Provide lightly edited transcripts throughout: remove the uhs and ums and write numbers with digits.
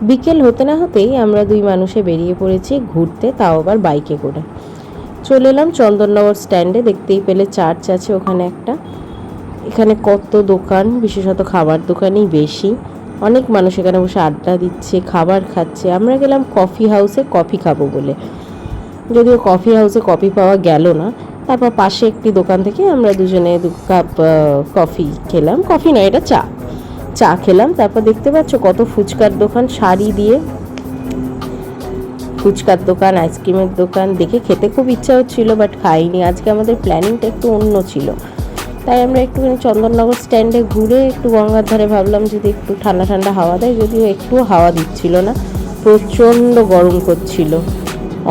বিকেল হতে না হতেই আমরা দুই মানুষে বেরিয়ে পড়েছি ঘুরতে, তাও আবার বাইকে করে। চলে এলাম চন্দননগর স্ট্যান্ডে। দেখতেই পেলে চার্চ আছে ওখানে একটা। এখানে কত দোকান, বিশেষত খাবার দোকানই বেশি। অনেক মানুষ এখানে বসে আড্ডা দিচ্ছে, খাবার খাচ্ছে। আমরা গেলাম কফি হাউসে কফি খাবো বলে, যদিও কফি হাউসে কফি পাওয়া গেল না। তারপর পাশে একটি দোকান থেকে আমরা দুজনে 2 কাপ কফি খেলাম। কফি না, এটা চা। চা খেলাম। তারপর দেখতে পাচ্ছ কত ফুচকার দোকান সারি দিয়ে, ফুচকার দোকান, আইসক্রিমের দোকান। দেখে খেতে খুব ইচ্ছা হচ্ছিল, বাট খাইনি। আজকে আমাদের প্ল্যানিংটা একটু অন্য ছিল, তাই আমরা একটুখানি চন্দননগর স্ট্যান্ডে ঘুরে একটু গঙ্গার ধারে ভাবলাম যদি একটু ঠান্ডা ঠান্ডা হাওয়া দেয়, যদিও একটুও হাওয়া দিচ্ছিল না, প্রচণ্ড গরম করছিল।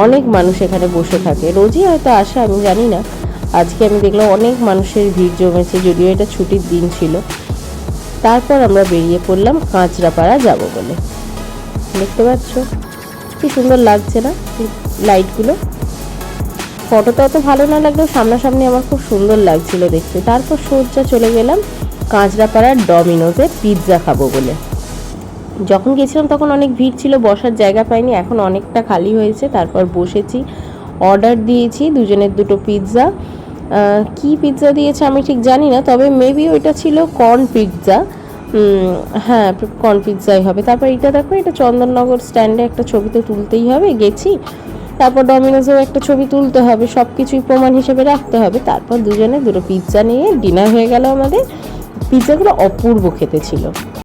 অনেক মানুষ এখানে বসে থাকে, রোজই হয়তো আসে, আমি জানি না। আজকে আমি দেখলাম অনেক মানুষের ভিড় জমেছে, যদিও এটা ছুটির দিন ছিল। তারপর আমরা বেরিয়ে পড়লাম কাঁচরাপাড়া যাব বলে। দেখতে পাচ্ছ কি সুন্দর লাগছে না লাইটগুলো? ফটোতে অত ভালো না লাগলেও সামনাসামনি আমার খুব সুন্দর লাগছিল দেখতে। তারপর সোজা চলে গেলাম কাঁচরাপাড়ার ডমিনোজে পিৎজা খাবো বলে। যখন গেছিলাম তখন অনেক ভিড় ছিল, বসার জায়গা পাইনি। এখন অনেকটা খালি হয়েছে। তারপর বসেছি, অর্ডার দিয়েছি দুজনের 2টো পিৎজা। কি পিৎজা দিয়েছে আমি ঠিক জানি না, তবে মেবি ওইটা ছিল কর্ন পিৎজা। হ্যাঁ, কর্ন পিৎজাই হবে। তারপর এটা দেখো, এটা চন্দননগর স্ট্যান্ডে একটা ছবি তো তুলতেই হবে, গেছি। তারপর ডমিনোজেও একটা ছবি তুলতে হবে, সব কিছুই প্রমাণ হিসেবে রাখতে হবে। তারপর দুজনে 2টো পিৎজা নিয়ে ডিনার হয়ে গেল আমাদের। পিৎজাগুলো অপূর্ব খেতে ছিল।